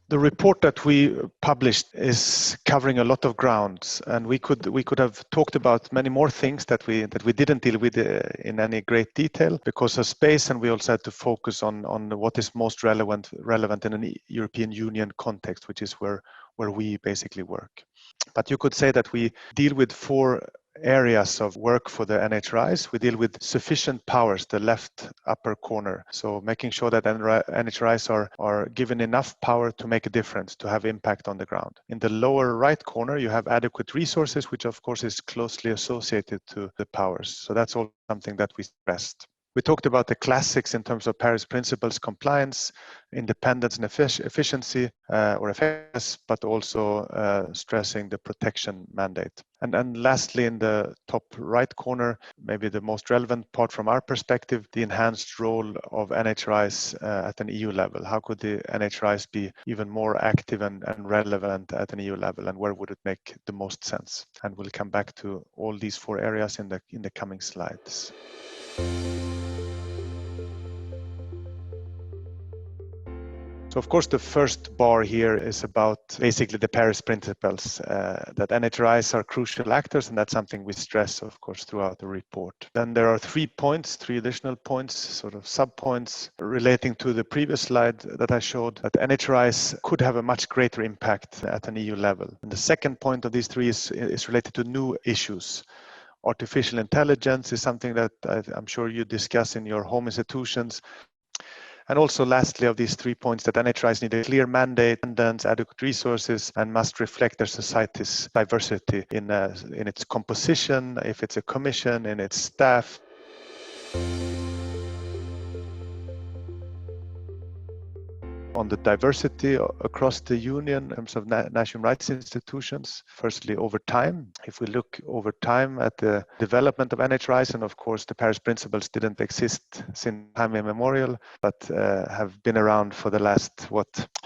The report that we published is covering a lot of grounds, and we could have talked about many more things that we didn't deal with in any great detail because of space, and we also had to focus on what is most relevant in an European Union context, which is where we basically work. But you could say that we deal with 4 areas of work for the NHRIs. We deal with sufficient powers, the left upper corner. So making sure that NHRIs are given enough power to make a difference, to have impact on the ground. In the lower right corner, you have adequate resources, which of course is closely associated to the powers. So that's all something that we stressed. We talked about the classics in terms of Paris Principles compliance, independence and efficiency or effectiveness, but also stressing the protection mandate. And then lastly, in the top right corner, maybe the most relevant part from our perspective, the enhanced role of NHRIs at an EU level. How could the NHRIs be even more active and relevant at an EU level, and where would it make the most sense? And we'll come back to all these 4 areas in the coming slides. So of course, the first bar here is about basically the Paris Principles, that NHRIs are crucial actors, and that's something we stress, of course, throughout the report. Then there are 3 additional points, sort of sub-points relating to the previous slide that I showed, that NHRIs could have a much greater impact at an EU level. And the second point of these 3 is related to new issues. Artificial intelligence is something that I'm sure you discuss in your home institutions. And also lastly of these 3 points, that NHRIs need a clear mandate, adequate resources, and must reflect their society's diversity in its composition, if it's a commission, in its staff. On the diversity across the Union in terms of national rights institutions. Firstly, over time, if we look over time at the development of NHRIs, and of course the Paris Principles didn't exist since time immemorial, but have been around for the last,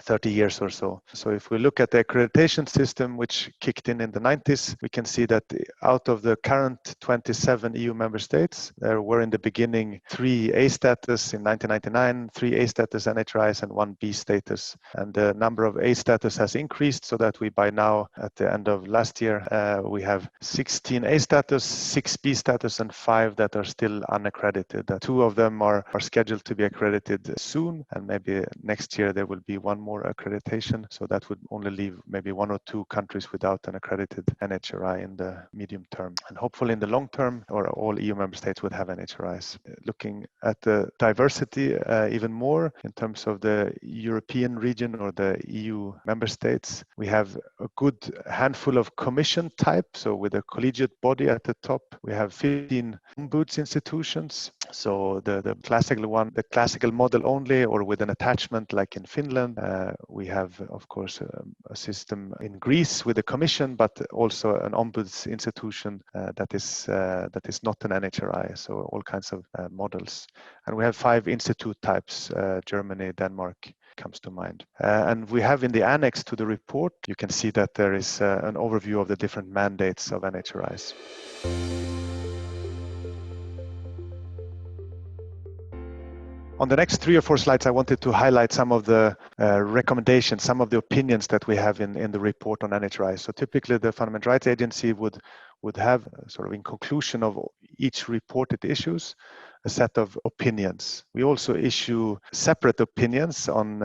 30 years or so. So if we look at the accreditation system, which kicked in the 90s, we can see that out of the current 27 EU member states, there were in the beginning 3 A status in 1999, 3 A status NHRIs, and 1 B status. And the number of A status has increased so that we by now, at the end of last year, we have 16 A status, 6 B status, and 5 that are still unaccredited. 2 of them are scheduled to be accredited soon, and maybe next year there will be 1 more accreditation. So that would only leave maybe 1 or 2 countries without an accredited NHRI in the medium term. And hopefully in the long term, or all EU member states would have NHRIs. Looking at the diversity even more in terms of the European region or the EU member states, we have a good handful of commission type. So with a collegiate body at the top, we have 15 ombuds institutions. So the classical one, the classical model only, or with an attachment like in Finland. We have, of course, a system in Greece with a commission, but also an ombuds institution that is not an NHRI. So all kinds of models. And we have 5 institute types, Germany, Denmark comes to mind. And we have in the annex to the report, you can see that there is an overview of the different mandates of NHRIs. On the next 3 or 4 slides, I wanted to highlight some of the recommendations, some of the opinions that we have in the report on NHRI. So typically the Fundamental Rights Agency would have, sort of in conclusion of each reported issues, a set of opinions. We also issue separate opinions on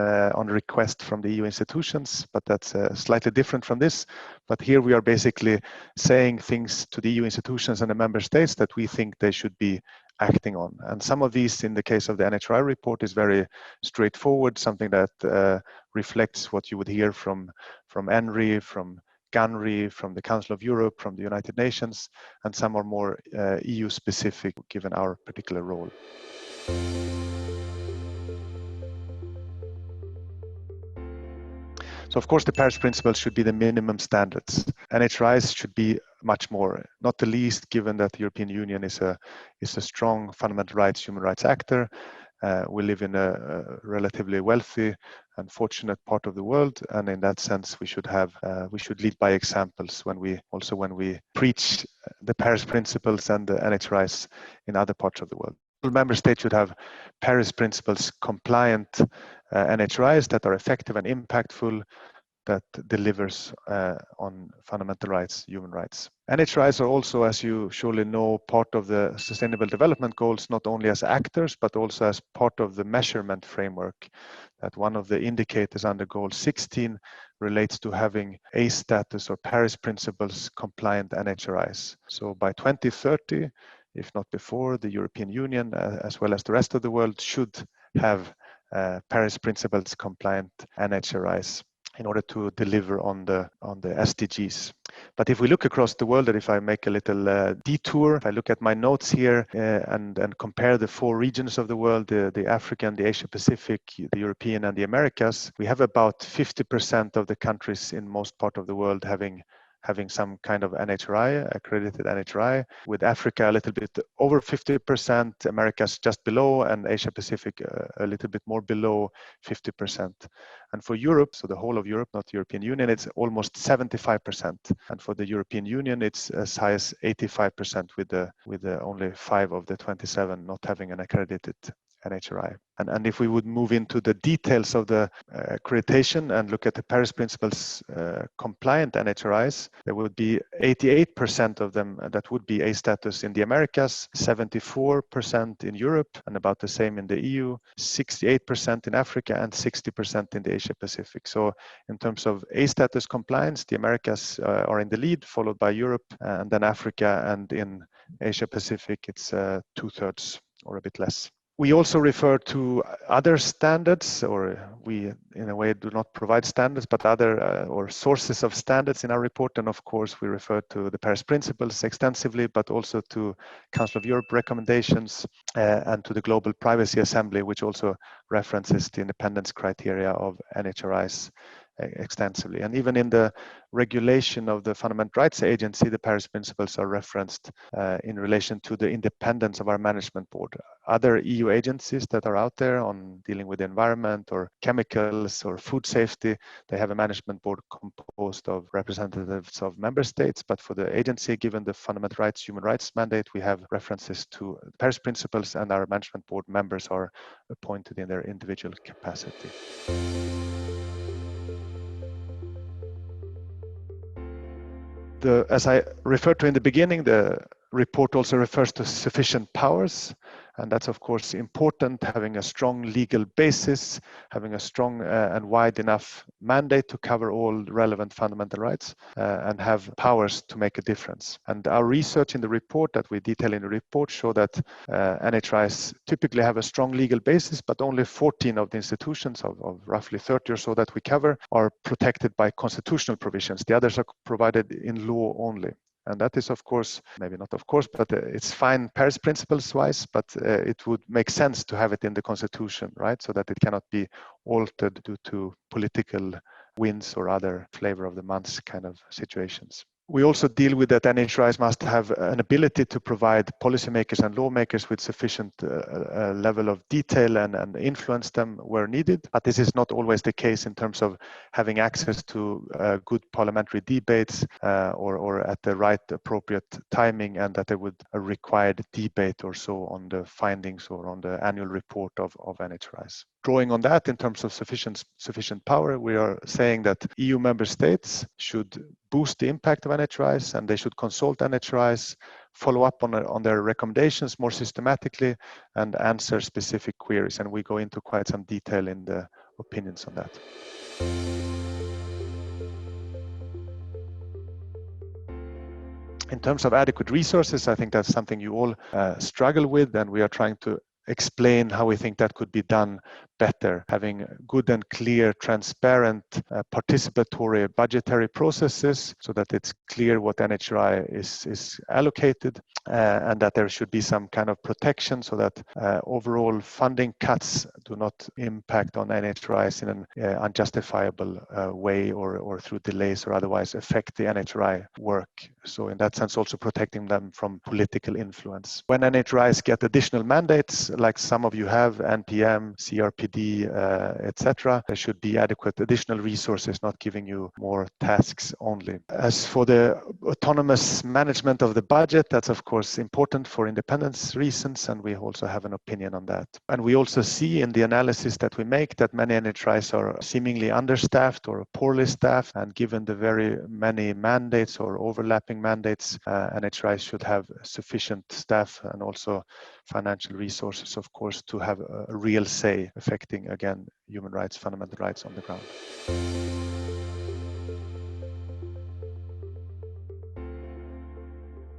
request from the EU institutions, but that's slightly different from this. But here we are basically saying things to the EU institutions and the member states that we think they should be acting on. And some of these, in the case of the NHRI report, is very straightforward, something that reflects what you would hear from ENRI, from GANRI, from the Council of Europe, from the United Nations, and some are more EU specific given our particular role. So of course the Paris Principles should be the minimum standards. NHRIs should be much more, not the least given that the European Union is a strong fundamental rights, human rights actor. We live in a relatively wealthy and fortunate part of the world, and in that sense, we should lead by examples when we preach the Paris Principles and the NHRIs in other parts of the world. member states should have Paris Principles compliant NHRIs that are effective and impactful, that delivers on fundamental rights, human rights. NHRIs are also, as you surely know, part of the Sustainable Development Goals, not only as actors, but also as part of the measurement framework. That one of the indicators under Goal 16 relates to having A status or Paris Principles compliant NHRIs. So by 2030, if not before, the European Union, as well as the rest of the world, should have Paris Principles compliant NHRIs in order to deliver on the SDGs. But if we look across the world, and if I make a little detour, if I look at my notes here and compare the 4 regions of the world, the African, the Asia Pacific, the European, and the Americas, we have about 50% of the countries in most part of the world having some kind of NHRI, accredited NHRI, with Africa a little bit over 50%, Americas just below, and Asia Pacific a little bit more below 50%. And for Europe, so the whole of Europe, not the European Union, it's almost 75%. And for the European Union, it's as high as 85% with the only 5 of the 27 not having an accredited NHRI. And if we would move into the details of the accreditation and look at the Paris Principles compliant NHRIs, there would be 88% of them that would be A status in the Americas, 74% in Europe, and about the same in the EU, 68% in Africa, and 60% in the Asia Pacific. So in terms of A status compliance, the Americas are in the lead, followed by Europe, and then Africa, and in Asia Pacific, it's 2/3 or a bit less. We also refer to other standards, or we in a way do not provide standards, but other or sources of standards in our report. And of course, we refer to the Paris Principles extensively, but also to Council of Europe recommendations and to the Global Privacy Assembly, which also references the independence criteria of NHRIs extensively. And even in the regulation of the Fundamental Rights Agency, the Paris Principles are referenced in relation to the independence of our management board. Other EU agencies that are out there on dealing with the environment or chemicals or food safety, they have a management board composed of representatives of member states. But for the agency, given the fundamental rights, human rights mandate, we have references to the Paris Principles, and our management board members are appointed in their individual capacity. As I referred to in the beginning, the report also refers to sufficient powers, and that's of course important, having a strong legal basis, having a strong and wide enough mandate to cover all relevant fundamental rights and have powers to make a difference. And our research in the report that we detail in the report show that NHRIs typically have a strong legal basis, but only 14 of the institutions of roughly 30 or so that we cover are protected by constitutional provisions. The others are provided in law only. And that is, of course, maybe not of course, but it's fine Paris Principles wise, but it would make sense to have it in the Constitution, right? So that it cannot be altered due to political winds or other flavor of the months kind of situations. We also deal with that NHRIs must have an ability to provide policymakers and lawmakers with sufficient level of detail and influence them where needed. But this is not always the case in terms of having access to good parliamentary debates or at the right appropriate timing, and that there would a required debate or so on the findings or on the annual report of NHRIs. Drawing on that in terms of sufficient power, we are saying that EU member states should boost the impact of NHRIs, and they should consult NHRIs, follow up on their recommendations more systematically, and answer specific queries. And we go into quite some detail in the opinions on that. In terms of adequate resources, I think that's something you all struggle with, and we are trying to explain how we think that could be done better, having good and clear, transparent, participatory budgetary processes so that it's clear what NHRI is allocated, and that there should be some kind of protection so that overall funding cuts do not impact on NHRIs in an unjustifiable way or through delays or otherwise affect the NHRI work. So in that sense, also protecting them from political influence. When NHRIs get additional mandates, like some of you have, NPM, CRPD, etc. There should be adequate additional resources, not giving you more tasks only. As for the autonomous management of the budget, that's of course important for independence reasons, and we also have an opinion on that. And we also see in the analysis that we make that many NHRIs are seemingly understaffed or poorly staffed, and given the very many mandates or overlapping mandates, NHRIs should have sufficient staff and also financial resources, of course, to have a real say affecting, again, human rights, fundamental rights on the ground.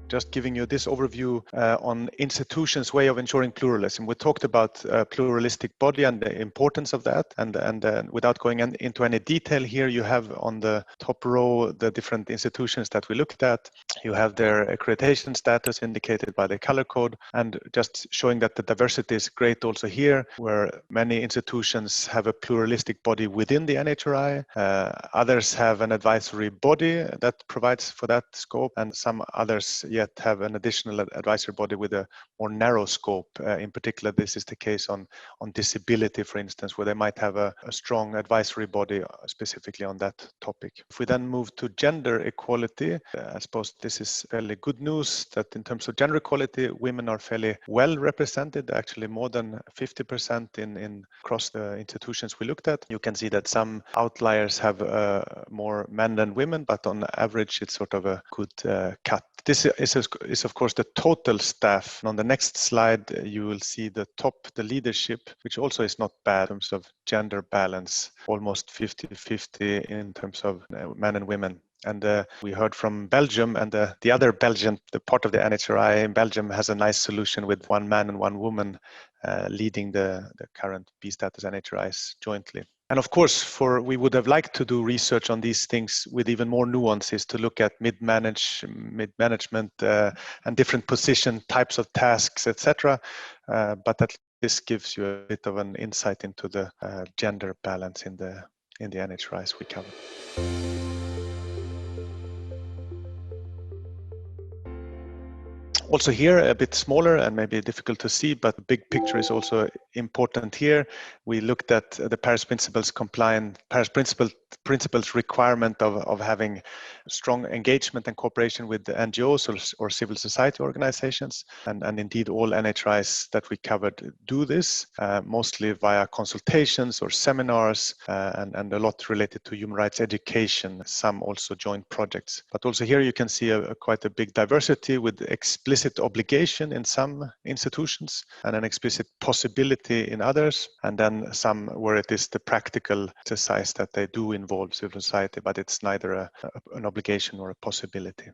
Just giving you this overview on institutions' way of ensuring pluralism. We talked about pluralistic body and the importance of that, and without going into any detail here, you have on the top row the different institutions that we looked at. You have their accreditation status indicated by the color code, and just showing that the diversity is great also here, where many institutions have a pluralistic body within the NHRI. Others have an advisory body that provides for that scope, and some others yet have an additional advisory body with a more narrow scope. In particular, this is the case on disability, for instance, where they might have a strong advisory body specifically on that topic. If we then move to gender equality, I suppose this is fairly good news that in terms of gender equality, women are fairly well represented, actually more than 50% in across the institutions we looked at. You can see that some outliers have more men than women, but on average, it's sort of a good cut. This is of course the total staff. On the next slide, you will see the leadership, which also is not bad in terms of gender balance, almost 50-50 in terms of men and women. And we heard from Belgium, and the other Belgian, the part of the NHRI in Belgium has a nice solution with one man and one woman leading the current B status NHRIs jointly. And of course, we would have liked to do research on these things with even more nuances, to look at mid-management and different position types of tasks, etc. But at least this gives you a bit of an insight into the gender balance in the NHRIs we covered. Also here, a bit smaller and maybe difficult to see, but the big picture is also important here. We looked at the Paris Principles Principles requirement of having strong engagement and cooperation with the NGOs or civil society organizations. And indeed, all NHRIs that we covered do this, mostly via consultations or seminars, and a lot related to human rights education, some also joint projects. But also here you can see quite a big diversity with explicit obligation in some institutions and an explicit possibility in others, and then some where it is the practical exercise that they do involve civil society, but it's neither an obligation or a possibility.